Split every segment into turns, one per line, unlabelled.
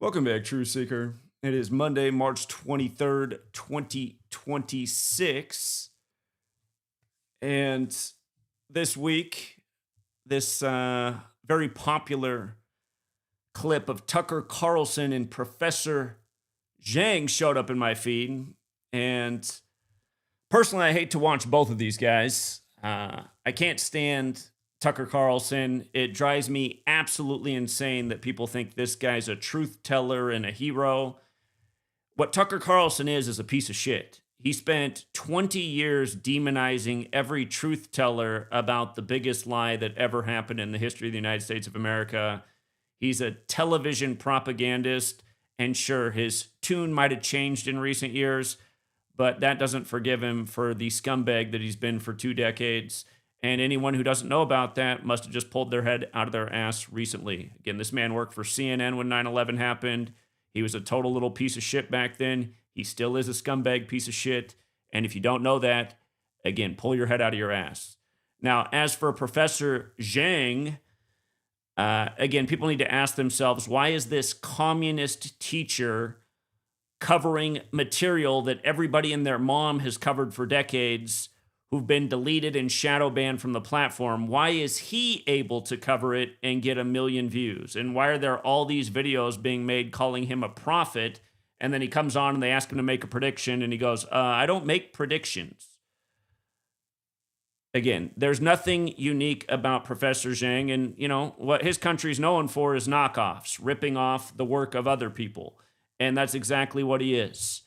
Welcome back, True Seeker. It is Monday, March 23rd, 2026. And this week, this very popular clip of Tucker Carlson and Professor Jiang showed up in my feed. And personally, I hate to watch both of these guys. I can't stand Tucker Carlson. It drives me absolutely insane that people think this guy's a truth teller and a hero. What Tucker Carlson is a piece of shit. He spent 20 years demonizing every truth teller about the biggest lie that ever happened in the history of the United States of America. He's a television propagandist, and sure, his tune might have changed in recent years, but that doesn't forgive him for the scumbag that he's been for 2 decades. And anyone who doesn't know about that must have just pulled their head out of their ass recently. Again, this man worked for CNN when 9/11 happened. He was a total little piece of shit back then. He still is a scumbag piece of shit. And if you don't know that, again, pull your head out of your ass. Now, as for Professor Jiang, again, people need to ask themselves, why is this communist teacher covering material that everybody and their mom has covered for decades, who've been deleted and shadow banned from the platform? Why is he able to cover it and get 1 million views? And why are there all these videos being made calling him a prophet? And then he comes on and they ask him to make a prediction and he goes, I don't make predictions. Again, there's nothing unique about Professor Jiang, and you know what his country's known for is knockoffs, ripping off the work of other people. And that's exactly what he is.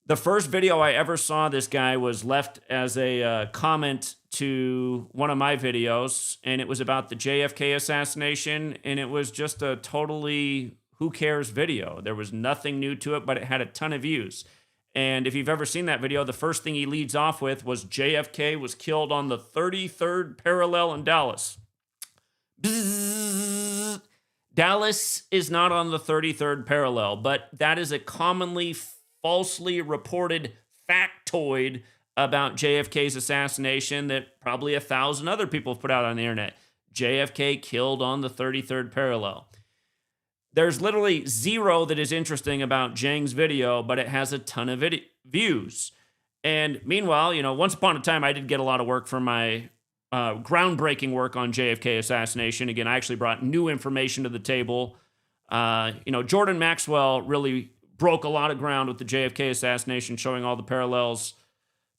The first video I ever saw this guy was left as a comment to one of my videos, and it was about the JFK assassination, and it was just a totally who cares video. There was nothing new to it, but it had a ton of views. And if you've ever seen that video, the first thing he leads off with was JFK was killed on the 33rd parallel in Dallas. Bzzz. Dallas is not on the 33rd parallel, but that is a commonly falsely reported factoid about JFK's assassination that probably 1,000 other people have put out on the internet. JFK killed on the 33rd parallel. There's literally zero that is interesting about Jiang's video, but it has a ton of views. And meanwhile, you know, once upon a time, I did get a lot of work from my groundbreaking work on JFK assassination. Again, I actually brought new information to the table. Jordan Maxwell really broke a lot of ground with the JFK assassination, showing all the parallels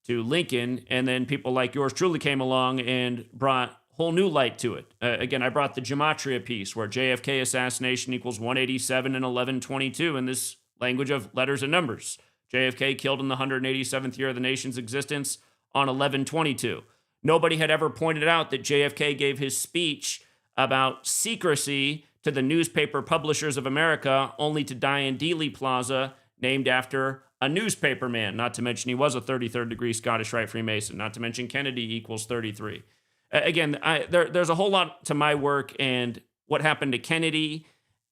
to Lincoln. And then people like yours truly came along and brought whole new light to it. Again, I brought the Gematria piece where JFK assassination equals 187 and 1122 in this language of letters and numbers. JFK killed in the 187th year of the nation's existence on 1122. Nobody had ever pointed out that JFK gave his speech about secrecy to the Newspaper Publishers of America, only to die in Dealey Plaza, named after a newspaper man. Not to mention he was a 33rd degree Scottish Rite Freemason. Not to mention Kennedy equals 33. Again, there's a whole lot to my work and what happened to Kennedy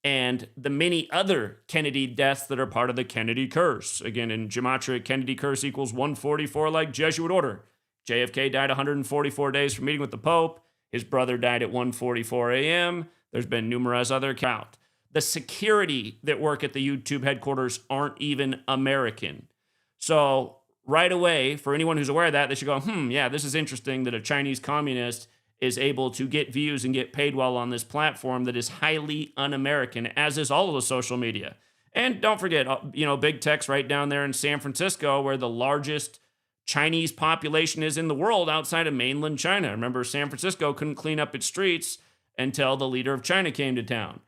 and the many other Kennedy deaths that are part of the Kennedy curse. Again, in Gematria, Kennedy curse equals 144 like Jesuit order. JFK died 144 days from meeting with the Pope. His brother died at 1:44 a.m. There's been numerous other count. The security that work at the YouTube headquarters aren't even American. So right away, for anyone who's aware of that, they should go, yeah, this is interesting that a Chinese communist is able to get views and get paid well on this platform that is highly un-American, as is all of the social media. And don't forget, big tech's right down there in San Francisco, where the largest Chinese population is in the world outside of mainland China. Remember, San Francisco couldn't clean up its streets until the leader of China came to town.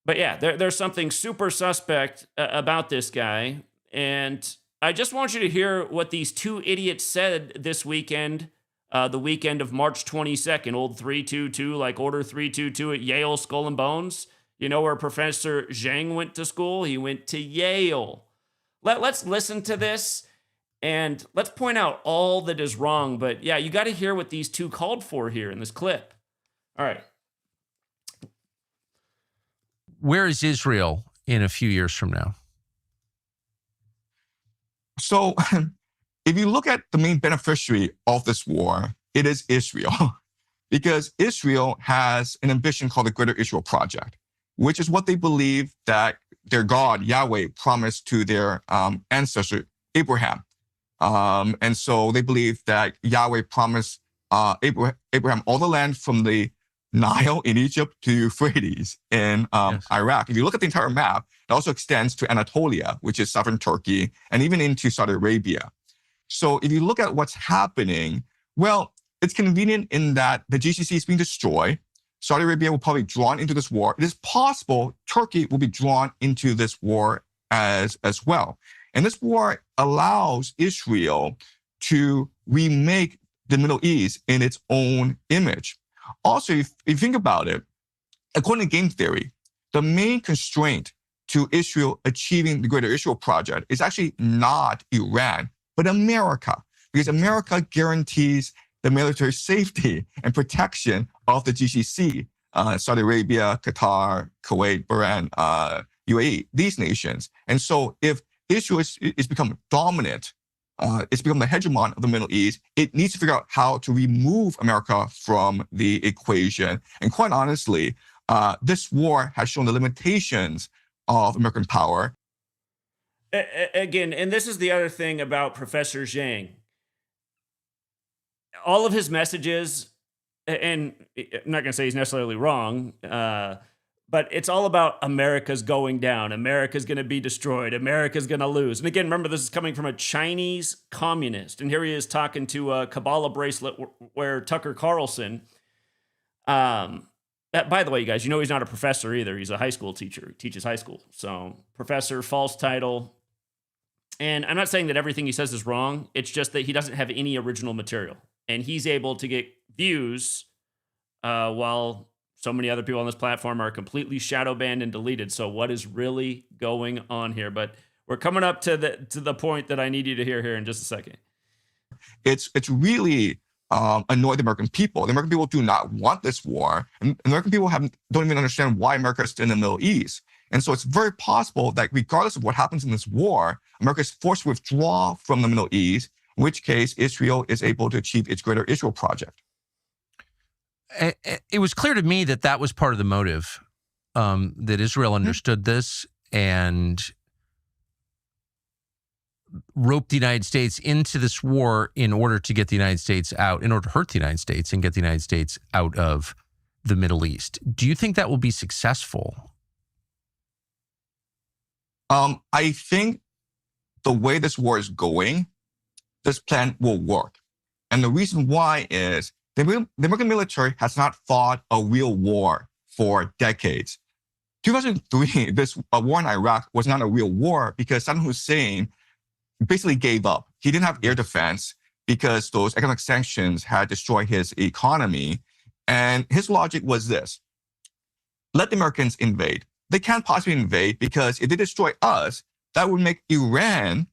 But yeah, there's something super suspect about this guy. And I just want you to hear what these two idiots said this weekend, the weekend of March 22nd, old 322, like Order 322 at Yale Skull and Bones. You know where Professor Jiang went to school? He went to Yale. Let's listen to this and let's point out all that is wrong. But yeah, you got to hear what these two called for here in this clip. All right.
Where is Israel in a few years from now?
So if you look at the main beneficiary of this war, it is Israel, because Israel has an ambition called the Greater Israel Project. which is what they believe that their God, Yahweh, promised to their ancestor, Abraham. And so they believe that Yahweh promised Abraham all the land from the Nile in Egypt to Euphrates in Iraq. If you look at the entire map, it also extends to Anatolia, which is southern Turkey, and even into Saudi Arabia. So if you look at what's happening, well, it's convenient in that the GCC is being destroyed. Saudi Arabia will probably be drawn into this war. It is possible Turkey will be drawn into this war as well. And this war allows Israel to remake the Middle East in its own image. Also, if you think about it, according to game theory, the main constraint to Israel achieving the Greater Israel Project is actually not Iran, but America, because America guarantees the military safety and protection of the GCC, Saudi Arabia, Qatar, Kuwait, Bahrain, UAE, these nations. And so if Israel is become dominant, it's become the hegemon of the Middle East, it needs to figure out how to remove America from the equation. And quite honestly, this war has shown the limitations of American power.
Again, and this is the other thing about Professor Jiang. All of his messages, and I'm not going to say he's necessarily wrong, but it's all about America's going down. America's going to be destroyed. America's going to lose. And again, remember, this is coming from a Chinese communist. And here he is talking to a Kabbalah bracelet where Tucker Carlson, by the way, you guys, you know he's not a professor either. He's a high school teacher. He teaches high school. So professor, false title. And I'm not saying that everything he says is wrong. It's just that he doesn't have any original material. And he's able to get views while so many other people on this platform are completely shadow banned and deleted. So what is really going on here? But we're coming up to the point that I need you to hear here in just a second.
It's really annoyed the American people. The American people do not want this war. And American people don't even understand why America is in the Middle East. And so it's very possible that regardless of what happens in this war, America is forced to withdraw from the Middle East, in which case Israel is able to achieve its Greater Israel Project.
It was clear to me that that was part of the motive, that Israel understood this and roped the United States into this war in order to get the United States out, in order to hurt the United States and get the United States out of the Middle East. Do you think that will be successful?
I think the way this war is going, this plan will work. And the reason why is the American military has not fought a real war for decades. 2003, this war in Iraq was not a real war because Saddam Hussein basically gave up. He didn't have air defense because those economic sanctions had destroyed his economy. And his logic was this: let the Americans invade. They can't possibly invade because if they destroy us, that would make Iran,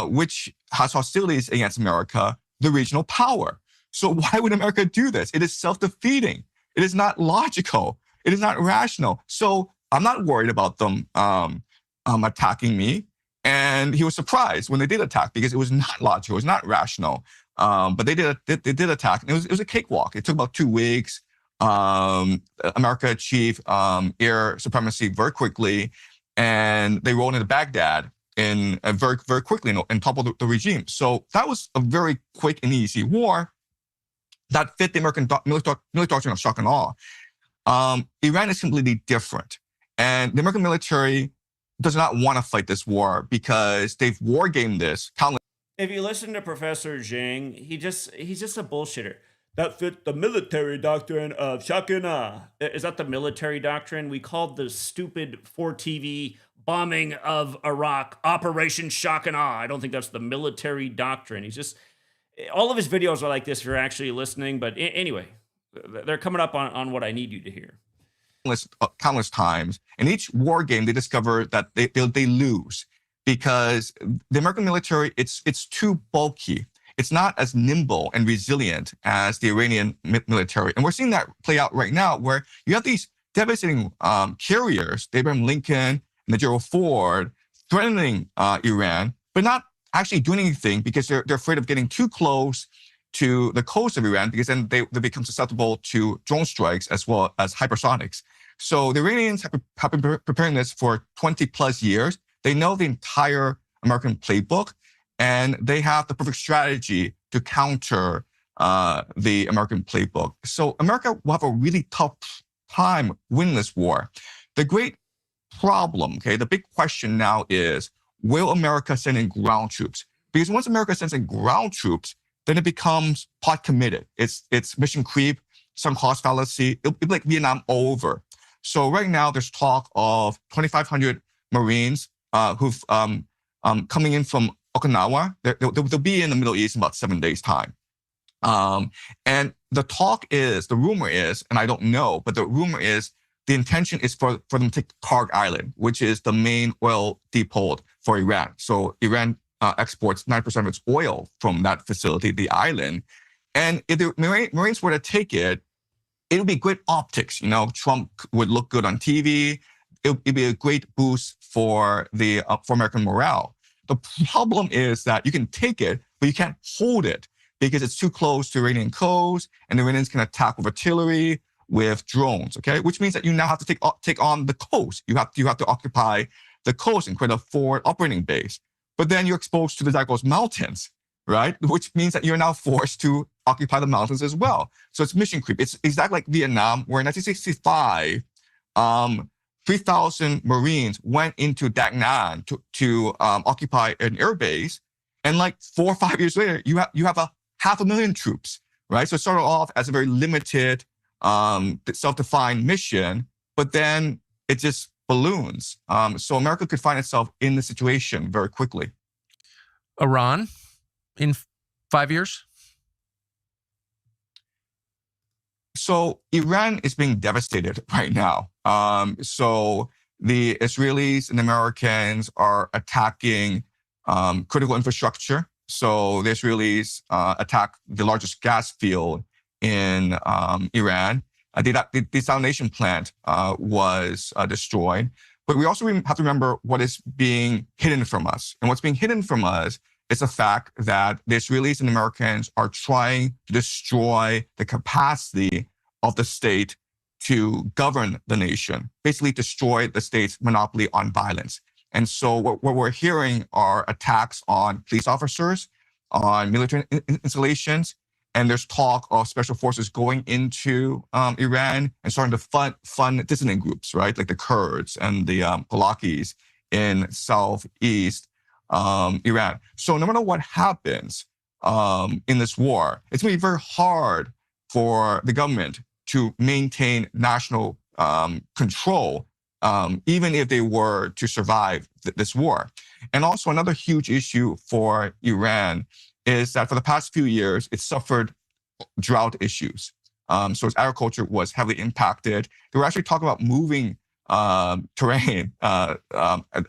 which has hostilities against America, the regional power. So why would America do this? It is self-defeating. It is not logical. It is not rational. So I'm not worried about them attacking me. And he was surprised when they did attack because it was not logical. It was not rational. But they did attack. And it was a cakewalk. It took about 2 weeks. America achieved air supremacy very quickly, and they rolled into Baghdad very, very quickly and toppled the regime. So that was a very quick and easy war that fit the American military doctrine of shock and awe. Iran is completely different, and the American military does not want to fight this war because they've wargamed this countless.
If you listen to Professor Jiang, he's just a bullshitter. That fit the military doctrine of shock and awe. Is that the military doctrine? We called the stupid 4TV bombing of Iraq Operation Shock and Awe. I don't think that's the military doctrine. He's just, all of his videos are like this if you're actually listening. But anyway, they're coming up on what I need you to hear.
Countless times. In each war game, they discover that they lose because the American military, it's too bulky. It's not as nimble and resilient as the Iranian military. And we're seeing that play out right now where you have these devastating carriers, the Abraham Lincoln and the Gerald Ford, threatening Iran, but not actually doing anything because they're afraid of getting too close to the coast of Iran because then they become susceptible to drone strikes as well as hypersonics. So the Iranians have been preparing this for 20 plus years. They know the entire American playbook, and they have the perfect strategy to counter the American playbook. So America will have a really tough time winning this war. The great problem, okay, the big question now is, will America send in ground troops? Because once America sends in ground troops, then it becomes pot committed. It's mission creep, sunk cost fallacy. It'll be like Vietnam all over. So right now there's talk of 2,500 Marines who've coming in from Okinawa. They'll be in the Middle East in about 7 days' time. And the rumor is, and I don't know, but the rumor is the intention is for them to take Karg Island, which is the main oil depot for Iran. So Iran exports 9% of its oil from that facility, the island. And if the Marines were to take it, it would be great optics. Trump would look good on TV. It'd be a great boost for American morale. The problem is that you can take it, but you can't hold it because it's too close to Iranian coast, and the Iranians can attack with artillery, with drones. Okay, which means that you now have to take on the coast. You have to occupy the coast and create a forward operating base. But then you're exposed to the Zagros Mountains, right? Which means that you're now forced to occupy the mountains as well. So it's mission creep. It's exactly like Vietnam, where in 1965, 3,000 Marines went into Da Nang to occupy an air base, and like 4 or 5 years later, you have a 500,000 troops, right? So it started off as a very limited, self-defined mission, but then it just balloons. So America could find itself in the situation very quickly.
Iran in 5 years?
So Iran is being devastated right now. So the Israelis and Americans are attacking critical infrastructure. So the Israelis attacked the largest gas field in Iran. The desalination plant was destroyed. But we also have to remember what is being hidden from us. And what's being hidden from us is the fact that the Israelis and Americans are trying to destroy the capacity of the state to govern the nation, basically destroy the state's monopoly on violence. And so what we're hearing are attacks on police officers, on military installations, and there's talk of special forces going into Iran and starting to fund dissident groups, right? Like the Kurds and the Palakis in southeast Iran. So no matter what happens in this war, it's going to be very hard for the government to maintain national control, even if they were to survive this war. And also another huge issue for Iran is that for the past few years, it suffered drought issues. So its agriculture was heavily impacted. They were actually talking about moving Tehran,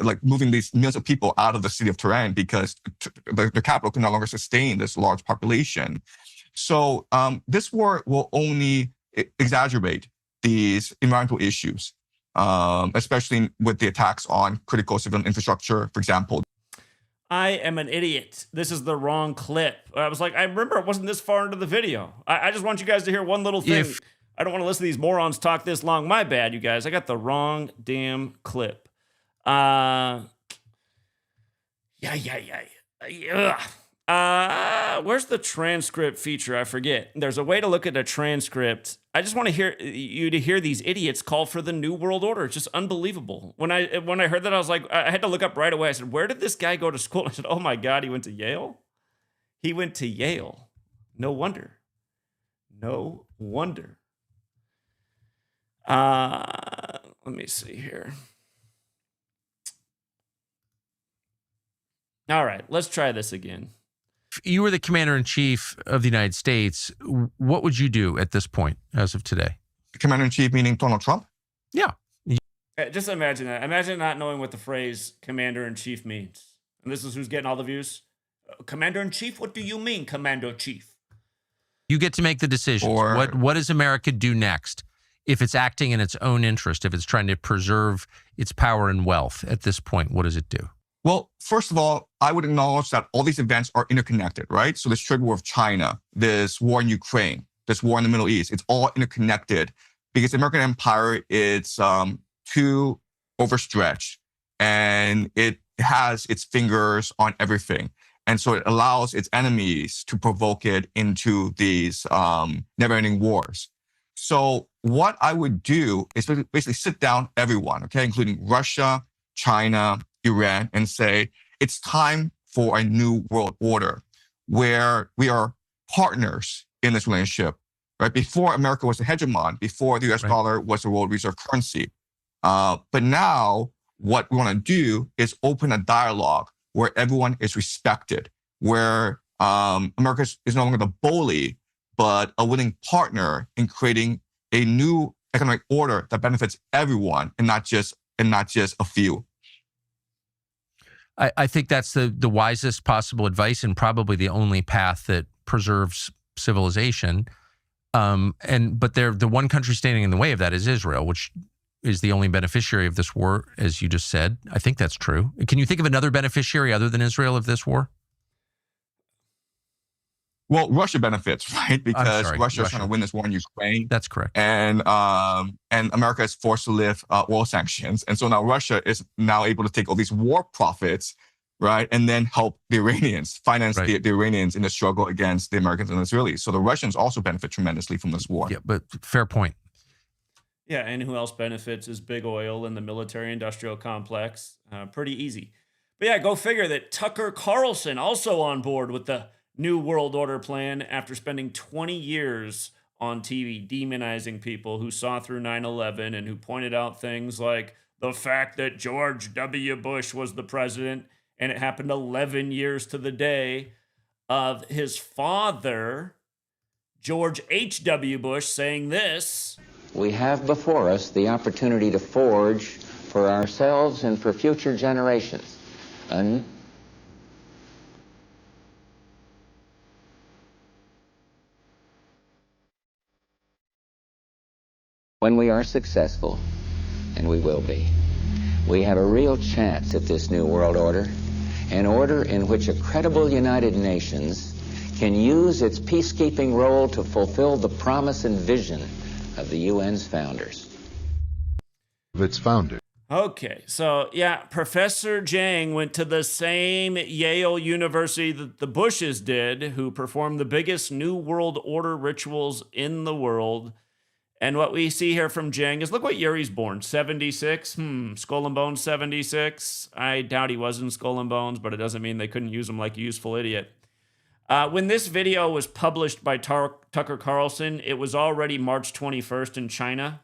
like moving these millions of people out of the city of Tehran because the capital could no longer sustain this large population. So this war will only exacerbate these environmental issues, especially with the attacks on critical civilian infrastructure, for example.
I am an idiot. This is the wrong clip. I was like, I remember it wasn't this far into the video. I just want you guys to hear one little thing. I don't want to listen to these morons talk this long. My bad, you guys. I got the wrong damn clip. Where's the transcript feature? I forget. There's a way to look at a transcript. I just want to hear these idiots call for the New World Order. It's just unbelievable. When I heard that, I was like, I had to look up right away. I said, where did this guy go to school? I said, oh my God, he went to Yale? He went to Yale. No wonder. No wonder. Let me see here. All right, let's try this again.
If you were the commander-in-chief of the United States, what would you do at this point as of today?
Commander-in-chief meaning Donald Trump?
Yeah.
Just imagine that. Imagine not knowing what the phrase commander-in-chief means. And this is who's getting all the views. Commander-in-chief? What do you mean, commander-in-chief?
You get to make the decisions. What does America do next? If it's acting in its own interest, if it's trying to preserve its power and wealth at this point, what does it do?
Well, first of all, I would acknowledge that all these events are interconnected, right? So this trade war of China, this war in Ukraine, this war in the Middle East, it's all interconnected because the American empire is too overstretched and it has its fingers on everything. And so it allows its enemies to provoke it into these never-ending wars. So what I would do is basically sit down everyone, okay, including Russia, China, Iran, and say, it's time for a new world order where we are partners in this relationship, right? Before America was the hegemon, before the US dollar was the world reserve currency. But now what we want to do is open a dialogue where everyone is respected, where America is no longer the bully, but a willing partner in creating a new economic order that benefits everyone and not just a few.
I think that's the wisest possible advice and probably the only path that preserves civilization. But the one country standing in the way of that is Israel, which is the only beneficiary of this war, as you just said. I think that's true. Can you think of another beneficiary other than Israel of this war?
Well, Russia benefits, right? Because Russia is trying to win this war in Ukraine.
That's correct.
And America is forced to lift oil sanctions. And so now Russia is now able to take all these war profits, right? And then help the Iranians, finance the Iranians in the struggle against the Americans and the Israelis. So the Russians also benefit tremendously from this war.
Yeah, but fair point.
Yeah, and who else benefits is big oil and the military-industrial complex. Pretty easy. But yeah, go figure that Tucker Carlson also on board with the New World Order plan after spending 20 years on TV demonizing people who saw through 9/11 and who pointed out things like the fact that George W. Bush was the president, and it happened 11 years to the day of his father, George H.W. Bush, saying this.
We have before us the opportunity to forge for ourselves and for future generations when we are successful, and we will be, we have a real chance at this new world order, an order in which a credible United Nations can use its peacekeeping role to fulfill the promise and vision of the UN's founders.
Its founder.
Okay, so yeah, Professor Jiang went to the same Yale University that the Bushes did, who performed the biggest New World Order rituals in the world. And what we see here from Jiang is, look what year he's born, 76? Skull and Bones 76? I doubt he was in Skull and Bones, but it doesn't mean they couldn't use him like a useful idiot. When this video was published by Tucker Carlson, it was already March 21st in China,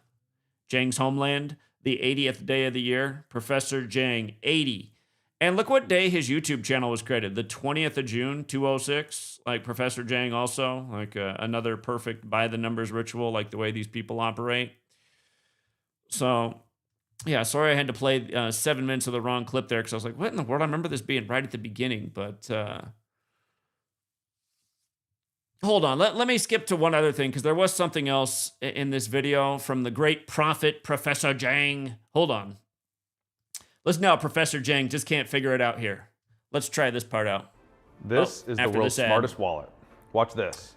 Jiang's homeland, the 80th day of the year. Professor Jiang, 80. And look what day his YouTube channel was created, the 20th of June, 2006. Like Professor Jiang also, like another perfect by-the-numbers ritual, like the way these people operate. So, yeah, sorry I had to play 7 minutes of the wrong clip there, because I was like, what in the world? I remember this being right at the beginning, but... Hold on, let me skip to one other thing, because there was something else in this video from the great prophet, Professor Jiang. Hold on. Listen now, Professor Jiang just can't figure it out here. Let's try this part out.
This is the world's smartest wallet. Watch this.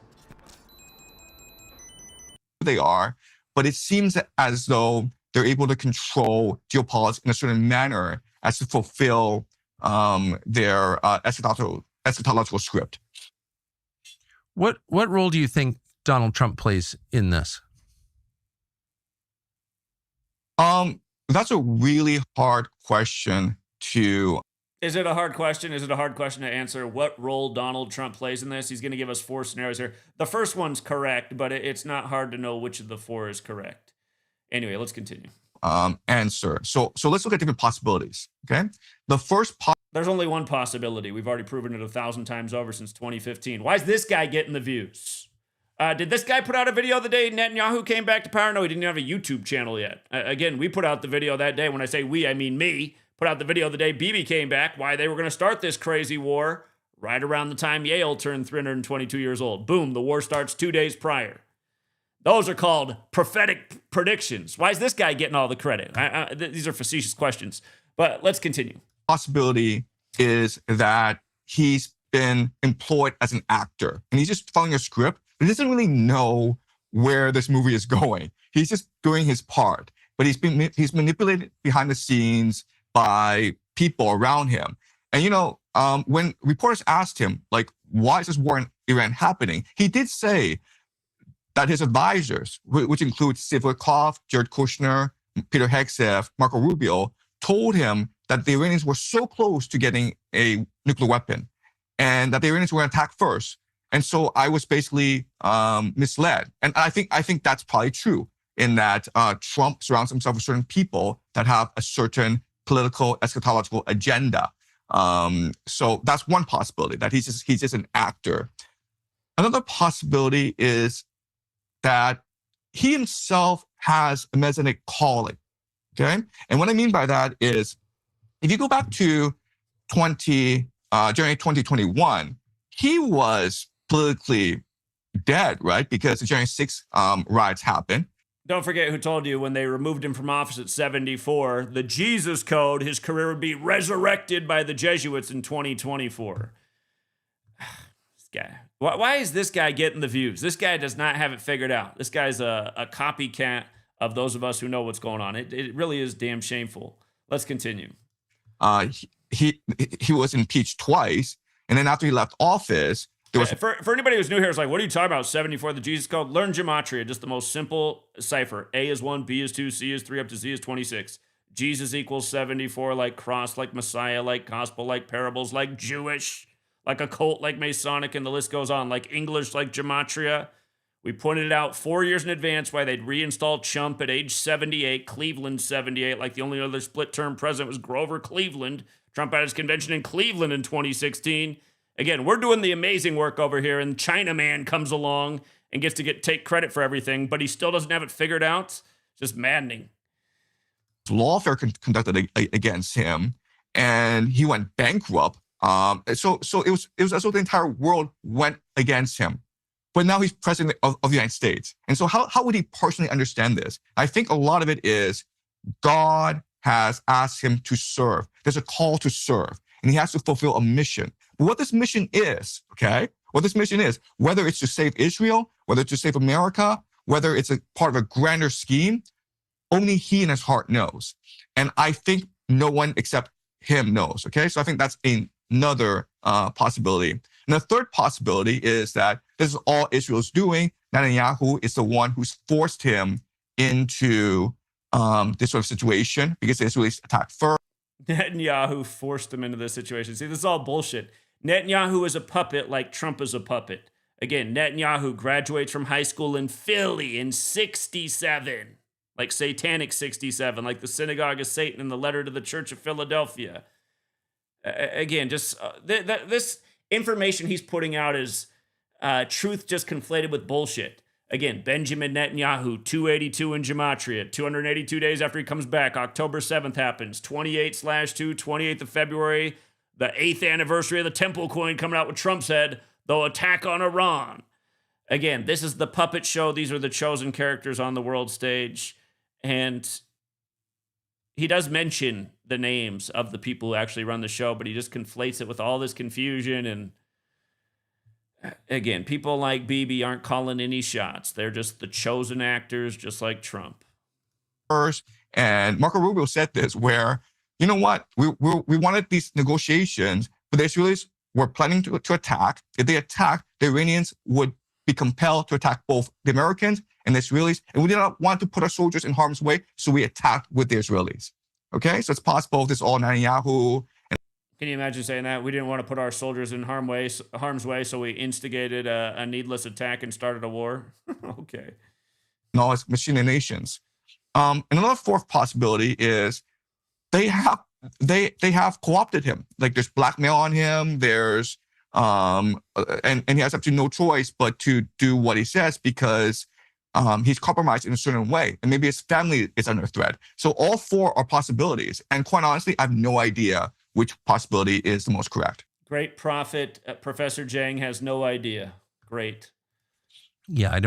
They are, but it seems as though they're able to control geopolitics in a certain manner as to fulfill their eschatological script.
What role do you think Donald Trump plays in this?
That's a really hard question to...
Is it a hard question? Is it a hard question to answer what role Donald Trump plays in this? He's going to give us 4 scenarios here. The first one's correct, but it's not hard to know which of the 4 is correct. Anyway, let's continue.
Answer. So let's look at different possibilities, okay? The first
There's only one possibility. We've already proven it 1,000 times over since 2015. Why is this guy getting the views? Did this guy put out a video the day Netanyahu came back to power? No, he didn't have a YouTube channel yet. Again, we put out the video that day. When I say we, I mean me. Put out the video the day Bibi came back, why they were going to start this crazy war right around the time Yale turned 322 years old. Boom, the war starts 2 days prior. Those are called prophetic predictions. Why is this guy getting all the credit? These are facetious questions, but let's continue.
Possibility is that he's been employed as an actor and he's just following a script. He doesn't really know where this movie is going. He's just doing his part, but he's manipulated behind the scenes by people around him. And when reporters asked him, like, why is this war in Iran happening? He did say that his advisors, which include Steve Witkoff, Jared Kushner, Peter Hegseth, Marco Rubio, told him that the Iranians were so close to getting a nuclear weapon and that the Iranians were going to attack first. And so I was basically misled. And I think that's probably true in that Trump surrounds himself with certain people that have a certain political eschatological agenda. So that's one possibility, that he's just an actor. Another possibility is that he himself has a messianic calling, okay? And what I mean by that is, if you go back to January 2021, he was politically dead, right? Because the January 6th riots happened.
Don't forget who told you when they removed him from office at 74, the Jesus Code, his career would be resurrected by the Jesuits in 2024. This guy. Why is this guy getting the views? This guy does not have it figured out. This guy's a copycat of those of us who know what's going on. It really is damn shameful. Let's continue.
He was impeached twice, and then after he left office, there was
for anybody who's new here, it's like, what are you talking about? 74, the Jesus Code. Learn Gematria, just the most simple cipher. A is 1, B is 2, C is 3, up to Z is 26. Jesus equals 74, like cross, like Messiah, like gospel, like parables, like Jewish, like occult, like Masonic, and the list goes on. Like English, like Gematria. We pointed it out 4 years in advance why they'd reinstall Chump at age 78, Cleveland 78, like the only other split-term president was Grover Cleveland. Trump had his convention in Cleveland in 2016. Again, we're doing the amazing work over here, and Chinaman comes along and gets to take credit for everything, but he still doesn't have it figured out. It's just maddening.
Lawfare conducted against him, and he went bankrupt. So it was as though the entire world went against him. But now he's president of the United States. And so how would he personally understand this? I think a lot of it is God has asked him to serve. There's a call to serve, and he has to fulfill a mission. But what this mission is, okay? What this mission is, whether it's to save Israel, whether it's to save America, whether it's a part of a grander scheme, only he in his heart knows. And I think no one except him knows, okay? So I think that's another possibility. And the third possibility is that this is all Israel's doing. Netanyahu is the one who's forced him into this sort of situation because the Israelis attacked first.
Netanyahu forced him into this situation. See, this is all bullshit. Netanyahu is a puppet like Trump is a puppet. Again, Netanyahu graduates from high school in Philly in 67. Like satanic 67, like the synagogue of Satan in the letter to the Church of Philadelphia. Again, just this information he's putting out is truth just conflated with bullshit. Again, Benjamin Netanyahu, 282 in Gematria, 282 days after he comes back, October 7th happens, 28/2, 28th of February, the 8th anniversary of the Temple coin coming out with Trump's head, they'll attack on Iran. Again, this is the puppet show. These are the chosen characters on the world stage. And he does mention the names of the people who actually run the show, but he just conflates it with all this confusion. And again, people like Bibi aren't calling any shots. They're just the chosen actors, just like Trump.
And Marco Rubio said this, where, you know what, we wanted these negotiations, but the Israelis were planning to attack. If they attacked, the Iranians would be compelled to attack both the Americans and the Israelis, and we did not want to put our soldiers in harm's way, so we attacked with the Israelis. Okay, so it's possible this is all Netanyahu.
Can you imagine saying that? We didn't want to put our soldiers in harm's way, so we instigated a needless attack and started a war? Okay.
No, it's machinations. And another fourth possibility is they have co-opted him. Like there's blackmail on him. There's and he has absolutely no choice but to do what he says because he's compromised in a certain way, and maybe his family is under threat. So all four are possibilities, and quite honestly, I have no idea which possibility is the most correct.
Great prophet, Professor Jiang has no idea. Great.
Yeah, I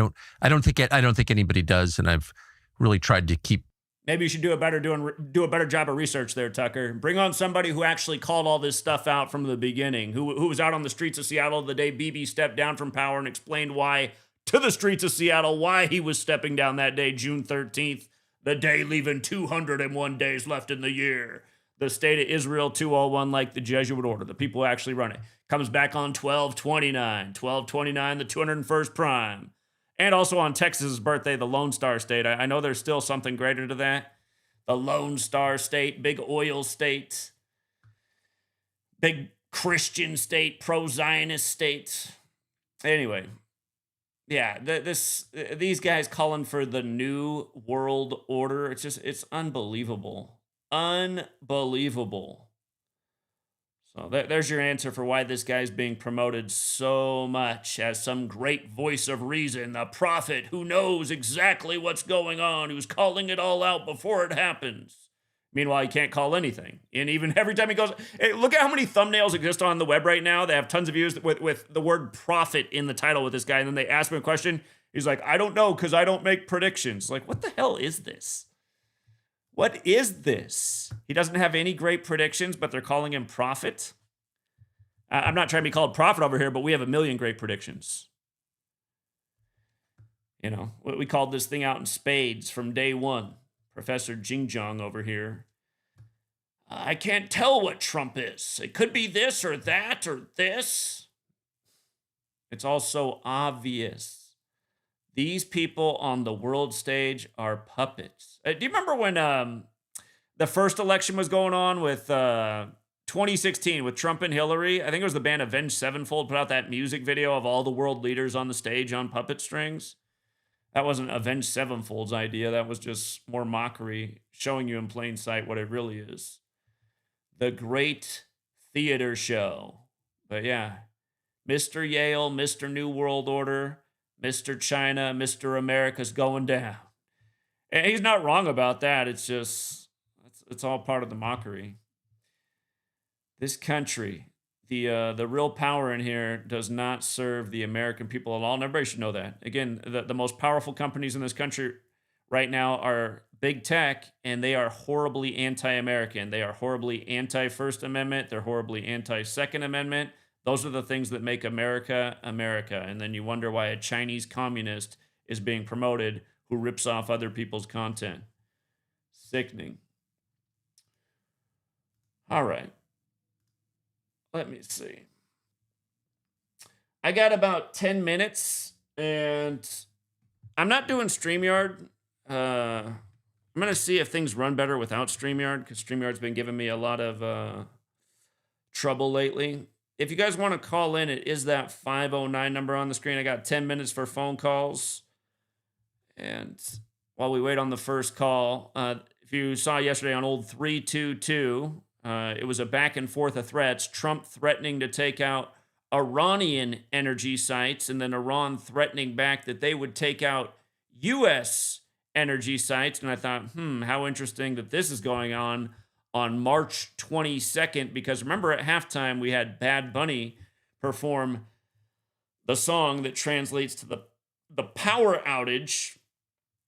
don't think anybody does, and I've really tried to keep.
Maybe you should do a better job of research there, Tucker. Bring on somebody who actually called all this stuff out from the beginning, who was out on the streets of Seattle the day Bibi stepped down from power and explained why to the streets of Seattle why he was stepping down that day, June 13th, the day leaving 201 days left in the year. The state of Israel 201, like the Jesuit order, the people who actually run it, comes back on 12/29, the 201st prime. And also on Texas's birthday, the Lone Star State. I know there's still something greater to that. The Lone Star State, big oil state, big Christian state, pro-Zionist state. Anyway, yeah, these guys calling for the new world order. It's unbelievable. Unbelievable. So there's your answer for why this guy's being promoted so much as some great voice of reason, the prophet who knows exactly what's going on, who's calling it all out before it happens. Meanwhile, he can't call anything. And even every time he goes, hey, look at how many thumbnails exist on the web right now. They have tons of views with the word prophet in the title with this guy. And then they ask him a question. He's like, I don't know because I don't make predictions. Like, what the hell is this? What is this? He doesn't have any great predictions, but they're calling him prophet. I'm not trying to be called prophet over here, but we have a million great predictions. You know, we called this thing out in spades from day one. Professor Jiang over here. I can't tell what Trump is. It could be this or that or this. It's all so obvious. These people on the world stage are puppets. Do you remember when the first election was going on with 2016 with Trump and Hillary? I think it was the band Avenged Sevenfold put out that music video of all the world leaders on the stage on puppet strings. That wasn't Avenged Sevenfold's idea. That was just more mockery, showing you in plain sight what it really is. The great theater show. But yeah, Mr. Yale, Mr. New World Order, Mr. China, Mr. America's going down. And he's not wrong about that. It's just, it's all part of the mockery. This country, the real power in here does not serve the American people at all. And everybody should know that. Again, the most powerful companies in this country right now are big tech, and they are horribly anti-American. They are horribly anti-First Amendment. They're horribly anti-Second Amendment. Those are the things that make America, America. And then you wonder why a Chinese communist is being promoted who rips off other people's content. Sickening. All right. Let me see. I got about 10 minutes, and I'm not doing StreamYard. I'm going to see if things run better without StreamYard, because StreamYard's been giving me a lot of trouble lately. If you guys want to call in, it is that 509 number on the screen. I got 10 minutes for phone calls. And while we wait on the first call, if you saw yesterday on old 322, it was a back and forth of threats. Trump threatening to take out Iranian energy sites, and then Iran threatening back that they would take out U.S. energy sites. And I thought, how interesting that this is going on March 22nd, because remember at halftime we had Bad Bunny perform the song that translates to the power outage,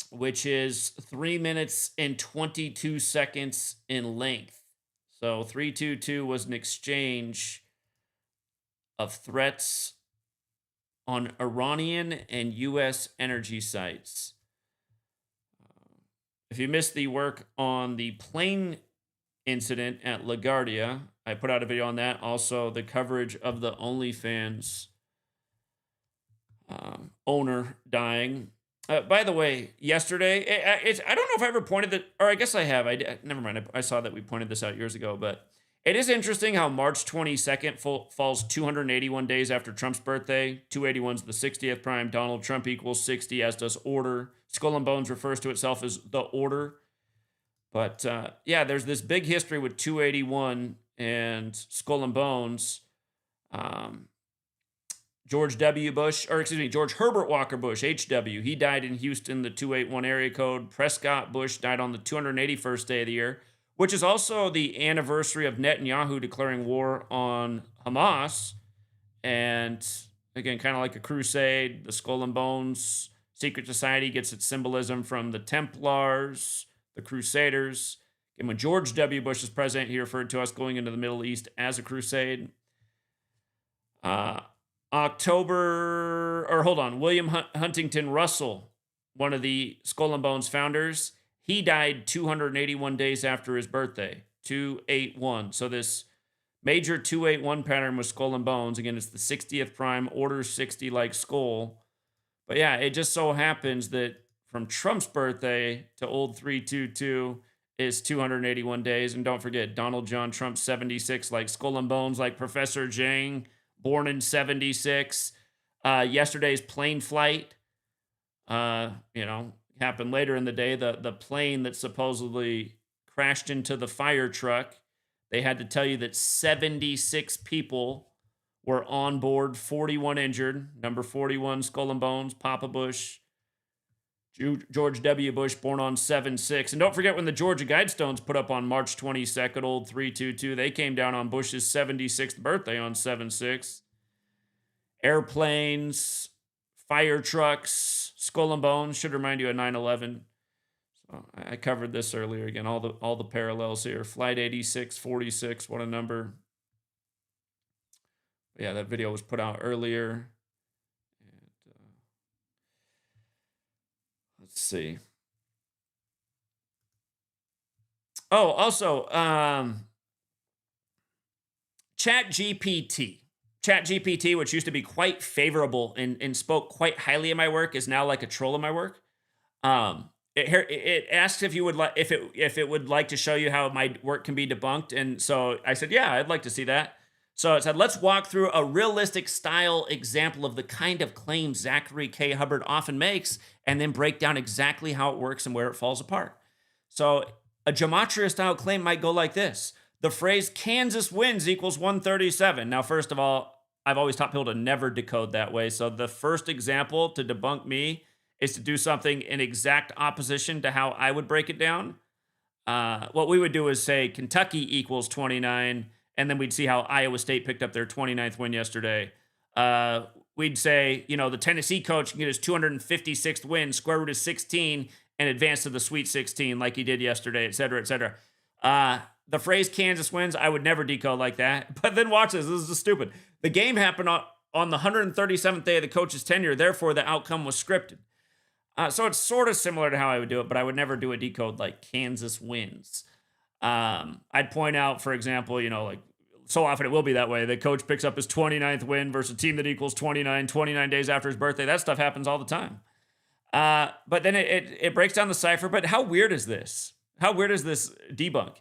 which is 3 minutes and 22 seconds in length. So 322 was an exchange of threats on Iranian and U.S. energy sites. If you missed the work on the plane incident at LaGuardia, I put out a video on that. Also, the coverage of the OnlyFans owner dying. By the way, yesterday, I don't know if I ever pointed that, or I guess I have. Never mind. I saw that we pointed this out years ago, but it is interesting how March 22nd falls 281 days after Trump's birthday. 281 is the 60th prime. Donald Trump equals 60, as does Order. Skull and Bones refers to itself as the Order. But yeah, there's this big history with 281 and Skull and Bones. George Herbert Walker Bush, HW. He died in Houston, the 281 area code. Prescott Bush died on the 281st day of the year, which is also the anniversary of Netanyahu declaring war on Hamas. And again, kind of like a crusade, the Skull and Bones secret society gets its symbolism from the Templars, the Crusaders. And when George W. Bush was president, he referred to us going into the Middle East as a crusade. On William Huntington Russell, one of the Skull and Bones founders, he died 281 days after his birthday, 281. So this major 281 pattern with Skull and Bones, again, it's the 60th prime, order 60 like Skull. But yeah, it just so happens that from Trump's birthday to old 322 is 281 days. And don't forget, Donald John Trump, 76, like Skull and Bones, like Professor Jiang, born in 76. Yesterday's plane flight, happened later in the day. The plane that supposedly crashed into the fire truck, they had to tell you that 76 people were on board, 41 injured. Number 41, Skull and Bones, Papa Bush, George W. Bush, born on 7/6. And don't forget when the Georgia Guidestones put up on March 22nd, old 322, they came down on Bush's 76th birthday on 7/6. Airplanes, fire trucks, Skull and Bones should remind you of 9/11. So I covered this earlier. Again, all the parallels here. Flight 8646, what a number. But yeah, that video was put out earlier. And, let's see. Oh, also, ChatGPT, which used to be quite favorable and spoke quite highly of my work, is now like a troll of my work. It asks if you would like if it would like to show you how my work can be debunked, and so I said, yeah, I'd like to see that. So it said, let's walk through a realistic style example of the kind of claims Zachary K. Hubbard often makes, and then break down exactly how it works and where it falls apart. So a Gematria style claim might go like this: the phrase "Kansas wins" equals 137. Now, first of all, I've always taught people to never decode that way. So the first example to debunk me is to do something in exact opposition to how I would break it down. What we would do is say Kentucky equals 29, and then we'd see how Iowa State picked up their 29th win yesterday. We'd say, the Tennessee coach can get his 256th win, square root of 16, and advance to the Sweet 16 like he did yesterday, et cetera, et cetera. The phrase Kansas wins, I would never decode like that. But then watch this. This is just stupid. The game happened on the 137th day of the coach's tenure. Therefore, the outcome was scripted. So it's sort of similar to how I would do it, but I would never do a decode like Kansas wins. I'd point out, for example, like so often it will be that way. The coach picks up his 29th win versus a team that equals 29 days after his birthday. That stuff happens all the time. But then it breaks down the cipher. But how weird is this? How weird is this debunk?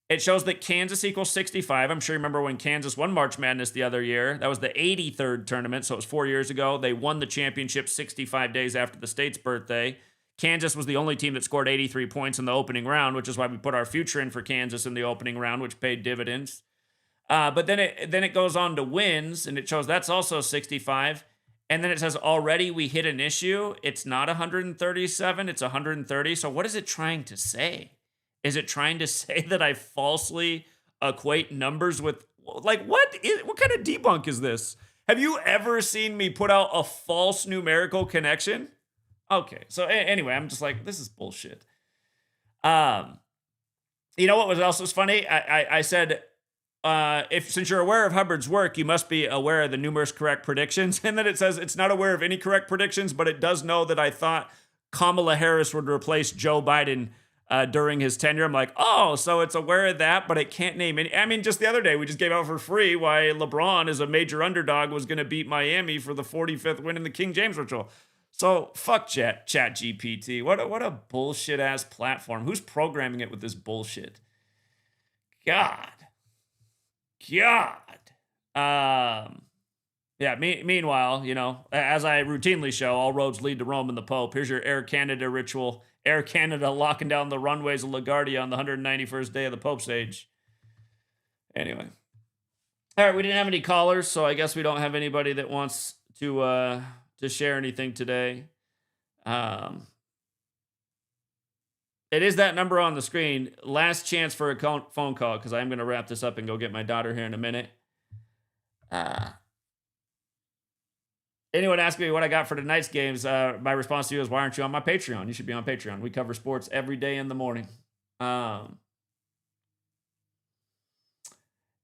It shows that Kansas equals 65. I'm sure you remember when Kansas won March Madness the other year. That was the 83rd tournament, so it was 4 years ago. They won the championship 65 days after the state's birthday. Kansas was the only team that scored 83 points in the opening round, which is why we put our future in for Kansas in the opening round, which paid dividends. But then it goes on to wins, and it shows that's also 65. And then it says already we hit an issue. It's not 137, it's 130. So what is it trying to say? Is it trying to say that I falsely equate numbers with, like, what kind of debunk is this? Have you ever seen me put out a false numerical connection? Okay, so anyway, I'm just like, this is bullshit. What else was funny? I said, since you're aware of Hubbard's work, you must be aware of the numerous correct predictions. And then it says it's not aware of any correct predictions, but it does know that I thought Kamala Harris would replace Joe Biden during his tenure. I'm like, oh, so it's aware of that, but it can't name any. I mean, just the other day, we just gave out for free why LeBron, as a major underdog, was going to beat Miami for the 45th win in the King James Ritual. So fuck ChatGPT. What a bullshit ass platform. Who's programming it with this bullshit? God. Meanwhile, as I routinely show, all roads lead to Rome and the Pope. Here's your Air Canada ritual. Air Canada locking down the runways of LaGuardia on the 191st day of the Pope's age. Anyway. All right, we didn't have any callers, so I guess we don't have anybody that wants to share anything today. It is that number on the screen. Last chance for a phone call, because I'm going to wrap this up and go get my daughter here in a minute. Anyone asking me what I got for tonight's games, my response to you is, why aren't you on my Patreon? You should be on Patreon. We cover sports every day in the morning.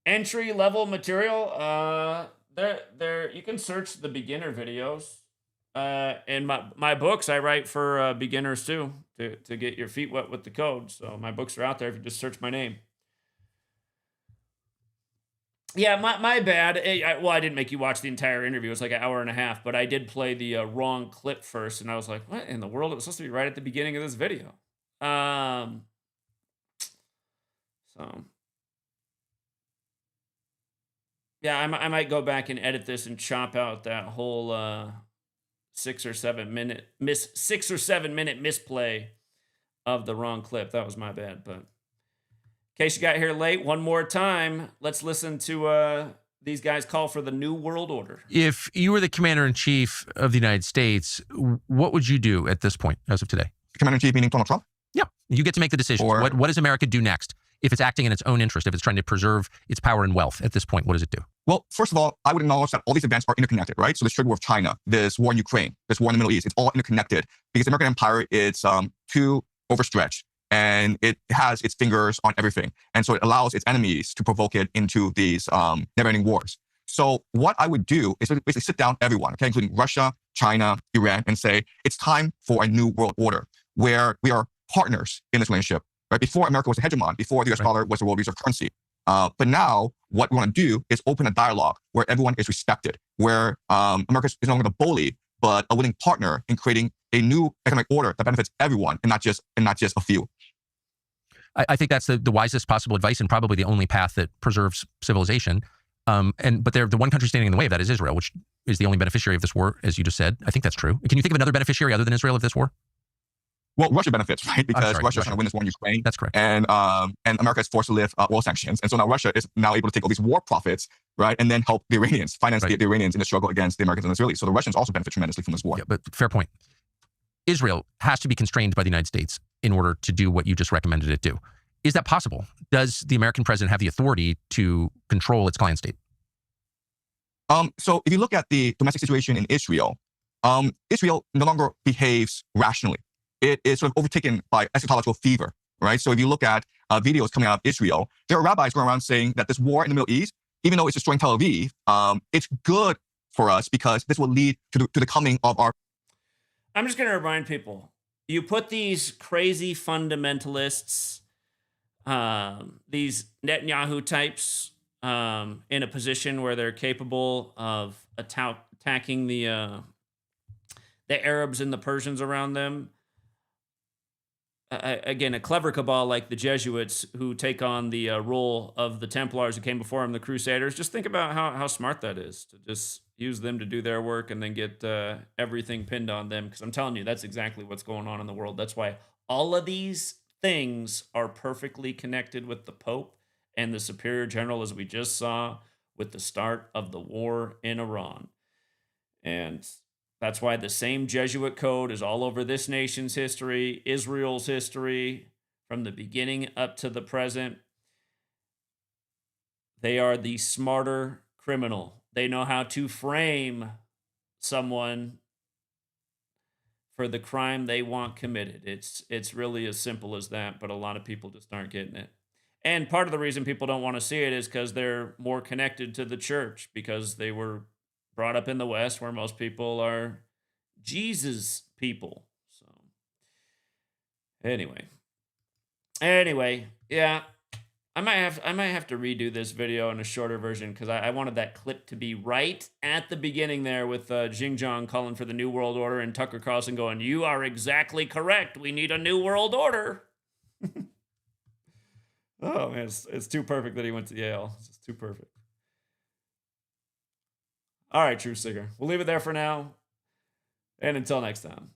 Entry-level material, There. You can search the beginner videos. In my books, I write for beginners too, to get your feet wet with the code. So my books are out there if you just search my name. Yeah, my bad. Well, I didn't make you watch the entire interview. It was like an hour and a half, but I did play the wrong clip first, and I was like, "What in the world?" It was supposed to be right at the beginning of this video. So yeah, I might go back and edit this and chop out that whole 6 or 7 minute misplay of the wrong clip. That was my bad, but. In case you got here late, one more time, let's listen to these guys call for the New World Order.
If you were the commander-in-chief of the United States, what would you do at this point, as of today?
Commander-in-chief meaning Donald Trump?
Yeah, you get to make the decision. What does America do next? If it's acting in its own interest, if it's trying to preserve its power and wealth at this point, what does it do?
Well, first of all, I would acknowledge that all these events are interconnected, right? So this trade war of China, this war in Ukraine, this war in the Middle East, it's all interconnected because the American empire is too overstretched. And it has its fingers on everything. And so it allows its enemies to provoke it into these never-ending wars. So what I would do is basically sit down everyone, okay, including Russia, China, Iran, and say, it's time for a new world order where we are partners in this relationship. Right? Before America was a hegemon, before the US dollar was the world reserve currency. But now what we want to do is open a dialogue where everyone is respected, where America is no longer the bully, but a willing partner in creating a new economic order that benefits everyone and not just a few.
I think that's the wisest possible advice and probably the only path that preserves civilization. But the one country standing in the way of that is Israel, which is the only beneficiary of this war, as you just said. I think that's true. Can you think of another beneficiary other than Israel of this war?
Well, Russia benefits, right? Because Russia's trying to win this war in Ukraine.
That's correct.
And America is forced to lift oil sanctions. And so now Russia is now able to take all these war profits, right? And then help the Iranians, finance the Iranians in the struggle against the Americans and the Israelis. So the Russians also benefit tremendously from this war.
Yeah, but fair point. Israel has to be constrained by the United States in order to do what you just recommended it do. Is that possible? Does the American president have the authority to control its client state?
So if you look at the domestic situation in Israel, Israel no longer behaves rationally. It is sort of overtaken by eschatological fever, right? So if you look at videos coming out of Israel, there are rabbis going around saying that this war in the Middle East, even though it's destroying Tel Aviv, it's good for us because this will lead to the coming of our...
I'm just going to remind people, you put these crazy fundamentalists, these Netanyahu types, in a position where they're capable of attacking the Arabs and the Persians around them. Again, a clever cabal like the Jesuits who take on the role of the Templars who came before them, the Crusaders. Just think about how smart that is to just use them to do their work and then get everything pinned on them. Because I'm telling you, that's exactly what's going on in the world. That's why all of these things are perfectly connected with the Pope and the Superior General, as we just saw with the start of the war in Iran. And that's why the same Jesuit code is all over this nation's history, Israel's history, from the beginning up to the present. They are the smarter criminal. They know how to frame someone for the crime they want committed. It's really as simple as that, but a lot of people just aren't getting it. And part of the reason people don't want to see it is because they're more connected to the church, because they were brought up in the West where most people are Jesus people. So anyway, yeah, I might have to redo this video in a shorter version because I wanted that clip to be right at the beginning there with Jiang calling for the New World Order and Tucker Carlson going, "You are exactly correct. We need a New World Order." Oh man, it's too perfect that he went to Yale. It's just too perfect. All right, Truth Seeker. We'll leave it there for now. And until next time.